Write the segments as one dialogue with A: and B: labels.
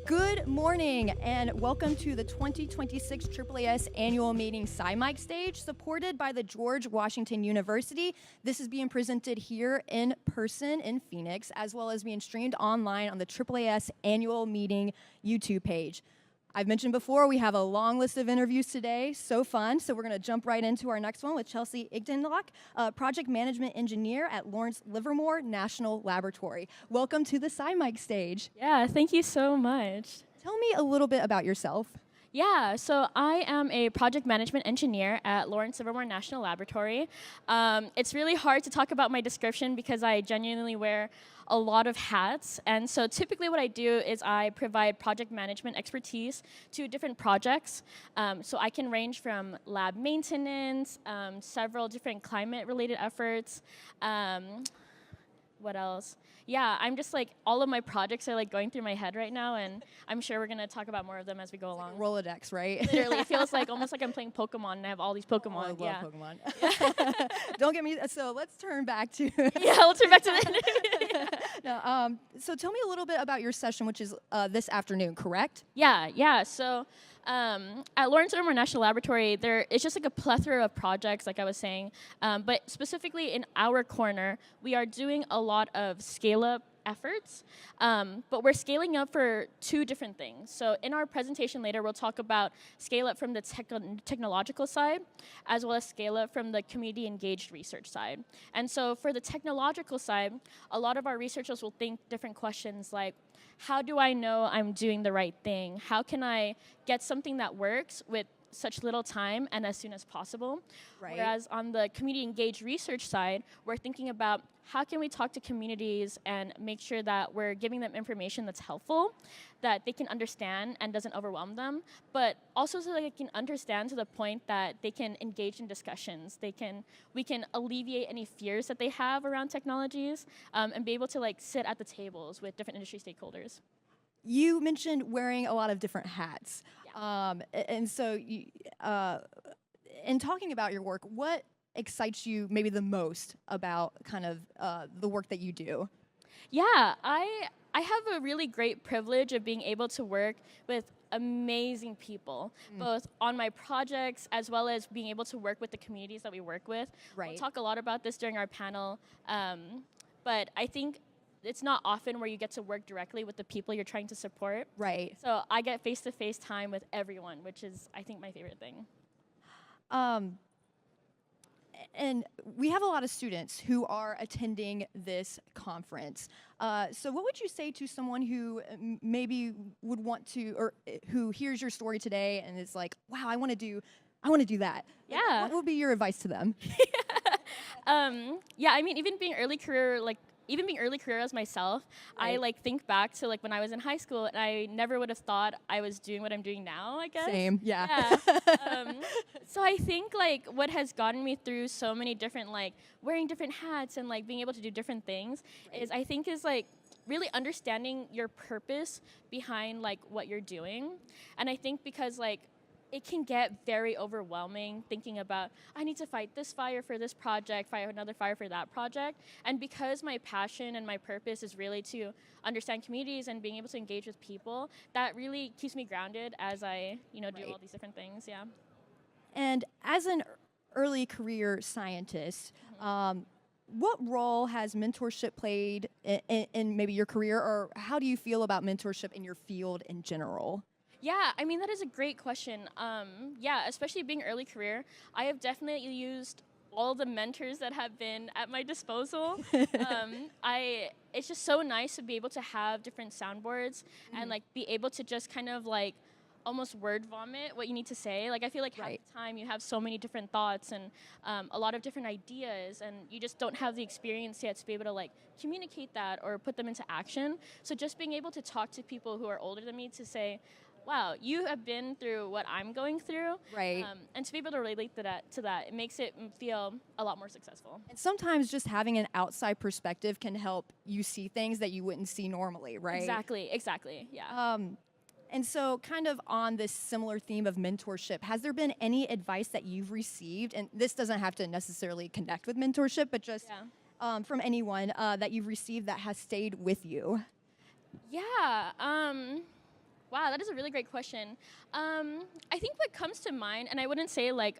A: Good morning and welcome to the 2026 AAAS annual meeting SciMic stage supported by the George Washington University. This is being presented here in person in Phoenix as well as being streamed online on the AAAS annual meeting YouTube page. I've mentioned before, we have a long list of interviews today, so fun. So we're gonna jump right into our next one with Chelsea Igtanloc, Project Management Engineer at Lawrence Livermore National Laboratory. Welcome to the SciMic stage.
B: Yeah, thank you so much.
A: Tell me a little bit about yourself.
B: Yeah, so I am a project management engineer at Lawrence Livermore National Laboratory. It's really hard to talk about my description because I genuinely wear a lot of hats. And so typically what I do is I provide project management expertise to different projects. So I can range from lab maintenance, several different climate-related efforts. What else? Yeah, I'm just like, all of my projects are like going through my head right now, and I'm sure we're gonna talk about more of them as we go along.
A: Rolodex, right?
B: Literally, it feels like almost like I'm playing Pokemon and I have all these Pokemon.
A: Oh, I love
B: yeah.
A: Pokemon. Don't get me, so let's turn back to...
B: Yeah, let's turn back to the
A: No, so tell me a little bit about your session, which is this afternoon, correct?
B: Yeah. So at Lawrence Livermore National Laboratory, it's just like a plethora of projects, like I was saying. But specifically in our corner, we are doing a lot of scale-up efforts, but we're scaling up for two different things. So in our presentation later, we'll talk about scale up from the technological side, as well as scale up from the community engaged research side. And so for the technological side, a lot of our researchers will think different questions like, how do I know I'm doing the right thing? How can I get something that works with such little time and as soon as possible? Right. Whereas on the community engaged research side, we're thinking about how can we talk to communities and make sure that we're giving them information that's helpful, that they can understand and doesn't overwhelm them, but also so that they can understand to the point that they can engage in discussions. We can alleviate any fears that they have around technologies and be able to like sit at the tables with different industry stakeholders.
A: You mentioned wearing a lot of different hats.
B: Yeah.
A: And so in talking about your work, what excites you maybe the most about kind of the work that you do?
B: Yeah, I have a really great privilege of being able to work with amazing people, both on my projects as well as being able to work with the communities that we work with.
A: Right.
B: We'll talk a lot about this during our panel, but I think it's not often where you get to work directly with the people you're trying to support.
A: Right.
B: So I get face-to-face time with everyone, which is, I think, my favorite thing.
A: And we have a lot of students who are attending this conference. So what would you say to someone who maybe would want to, or who hears your story today and is like, wow, I want to do that.
B: Yeah.
A: Like, what would be your advice to them?
B: Yeah, I mean, even being early career as myself, right. I like think back to like when I was in high school and I never would have thought I was doing what I'm doing now, I guess.
A: Same, yeah.
B: So I think like what has gotten me through so many different like wearing different hats and like being able to do different things is like really understanding your purpose behind like what you're doing. And I think because like it can get very overwhelming thinking about, I need to fight this fire for this project, fight another fire for that project. And because my passion and my purpose is really to understand communities and being able to engage with people, that really keeps me grounded as I, do all these different things, yeah.
A: And as an early career scientist, what role has mentorship played in maybe your career, or how do you feel about mentorship in your field in general?
B: Yeah, I mean, that is a great question. Yeah, especially being early career, I have definitely used all the mentors that have been at my disposal. It's just so nice to be able to have different soundboards and like be able to just kind of like almost word vomit what you need to say. Like I feel like half the time you have so many different thoughts and a lot of different ideas, and you just don't have the experience yet to be able to like communicate that or put them into action. So just being able to talk to people who are older than me to say, wow, you have been through what I'm going through.
A: Right.
B: And to be able to relate to that, it makes it feel a lot more successful.
A: And sometimes just having an outside perspective can help you see things that you wouldn't see normally, right?
B: Exactly, yeah.
A: And so kind of on this similar theme of mentorship, has there been any advice that you've received, and this doesn't have to necessarily connect with mentorship, but just from anyone that you've received that has stayed with you?
B: Yeah. Wow, that is a really great question. I think what comes to mind, and I wouldn't say like,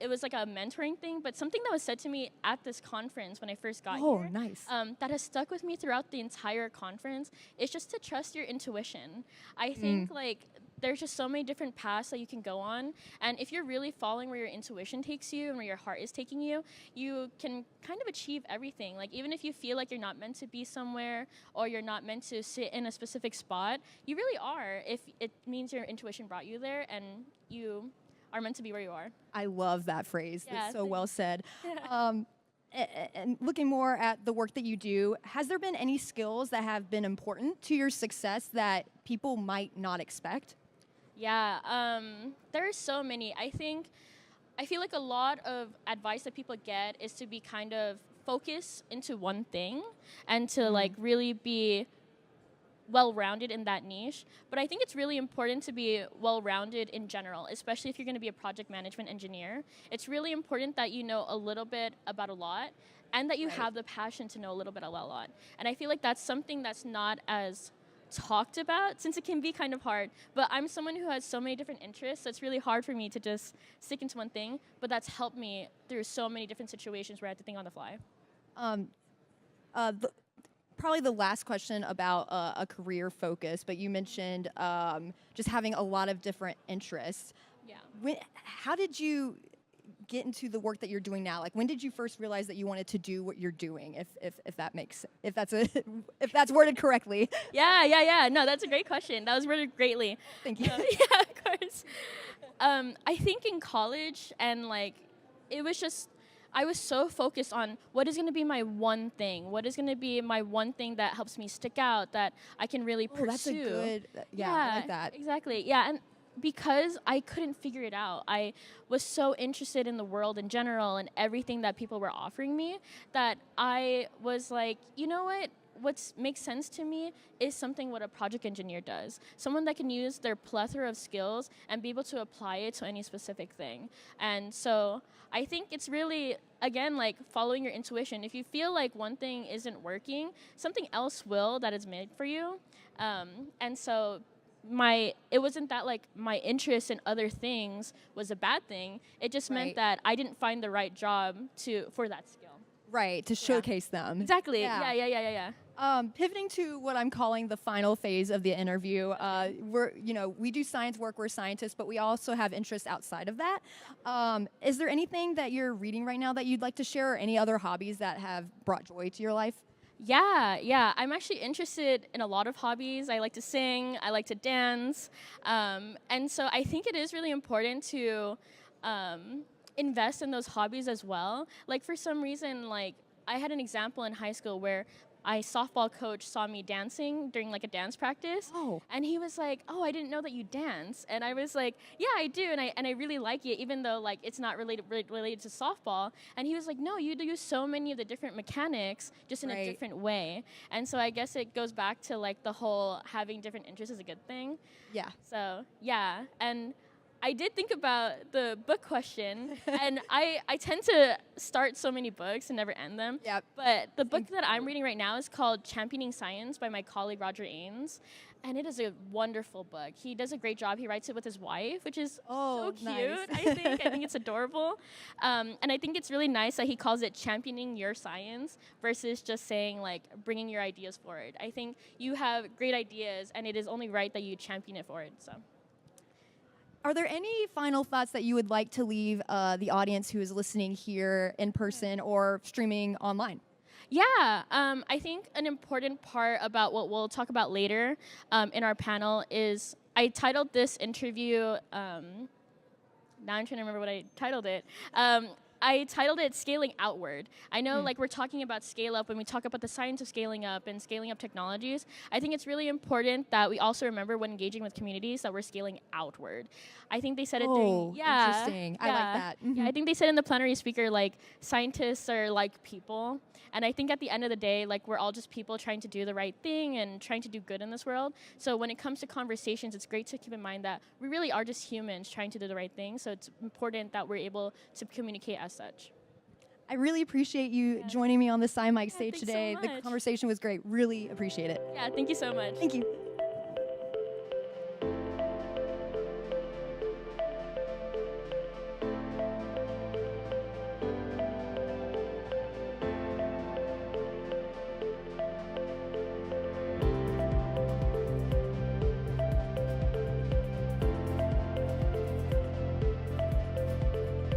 B: it was like a mentoring thing, but something that was said to me at this conference when I first got
A: Oh,
B: here,
A: nice.
B: that has stuck with me throughout the entire conference is just to trust your intuition. I think like there's just so many different paths that you can go on, and if you're really following where your intuition takes you and where your heart is taking you, you can kind of achieve everything. Like even if you feel like you're not meant to be somewhere or you're not meant to sit in a specific spot, you really are if it means your intuition brought you there and you are meant to be where you are.
A: I love that phrase.
B: Yeah,
A: That's so well said.
B: Yeah.
A: And looking more at the work that you do, has there been any skills that have been important to your success that people might not expect?
B: Yeah, there are so many. I feel like a lot of advice that people get is to be kind of focused into one thing and to like really be well-rounded in that niche. But I think it's really important to be well-rounded in general, especially if you're going to be a project management engineer. It's really important that you know a little bit about a lot and that you have the passion to know a little bit about a lot. And I feel like that's something that's not as talked about since it can be kind of hard. But I'm someone who has so many different interests, so it's really hard for me to just stick into one thing. But that's helped me through so many different situations where I have to think on the fly.
A: Probably the last question about a career focus, but you mentioned just having a lot of different interests.
B: Yeah.
A: How did you get into the work that you're doing now? Like, when did you first realize that you wanted to do what you're doing? If that's worded correctly.
B: Yeah. No, that's a great question. That was worded greatly.
A: Thank you.
B: Yeah, of course. I think in college and like, it was just, I was so focused on what is going to be my one thing. What is going to be my one thing that helps me stick out, that I can really pursue.
A: That's a good, I like that.
B: Exactly. Yeah, and because I couldn't figure it out, I was so interested in the world in general and everything that people were offering me that I was like, you know what makes sense to me is something what a project engineer does. Someone that can use their plethora of skills and be able to apply it to any specific thing. And so I think it's really, again, like following your intuition. If you feel like one thing isn't working, something else will that is made for you. And so it wasn't that like my interest in other things was a bad thing. It just meant that I didn't find the right job for that skill.
A: Right, to showcase them.
B: Exactly. Yeah.
A: Pivoting to what I'm calling the final phase of the interview, we do science work, we're scientists, but we also have interests outside of that. Is there anything that you're reading right now that you'd like to share, or any other hobbies that have brought joy to your life?
B: Yeah. I'm actually interested in a lot of hobbies. I like to sing, I like to dance. And so I think it is really important to invest in those hobbies as well. Like for some reason, like I had an example in high school where my softball coach saw me dancing during like a dance practice.
A: Oh.
B: And he was like, "Oh, I didn't know that you dance." And I was like, "Yeah, I do, and I really like it, even though like it's not related to softball." And he was like, "No, you do so many of the different mechanics just in a different way." And so I guess it goes back to like the whole having different interests is a good thing.
A: Yeah.
B: So yeah, and I did think about the book question, and I tend to start so many books and never end them.
A: Yep.
B: But the book that I'm reading right now is called Championing Science by my colleague Roger Ains, and it is a wonderful book. He does a great job. He writes it with his wife, which is so cute,
A: nice.
B: I think it's adorable. And I think it's really nice that he calls it championing your science versus just saying, like, bringing your ideas forward. I think you have great ideas, and it is only right that you champion it forward, so.
A: Are there any final thoughts that you would like to leave the audience who is listening here in person or streaming online?
B: Yeah, I think an important part about what we'll talk about later in our panel is I titled this interview, now I'm trying to remember what I titled it. I titled it Scaling Outward. I know like we're talking about scale up when we talk about the science of scaling up and scaling up technologies. I think it's really important that we also remember when engaging with communities that we're scaling outward. I think they said it during,
A: interesting. I like that. Mm-hmm.
B: Yeah, I think they said in the plenary speaker, like scientists are like people. And I think at the end of the day, like we're all just people trying to do the right thing and trying to do good in this world. So when it comes to conversations, it's great to keep in mind that we really are just humans trying to do the right thing. So it's important that we're able to communicate as such.
A: I really appreciate you joining me on the SciMic stage
B: thanks
A: today.
B: so
A: The
B: much.
A: conversation was great. Really appreciate it.
B: Yeah, thank you so much.
A: Thank you.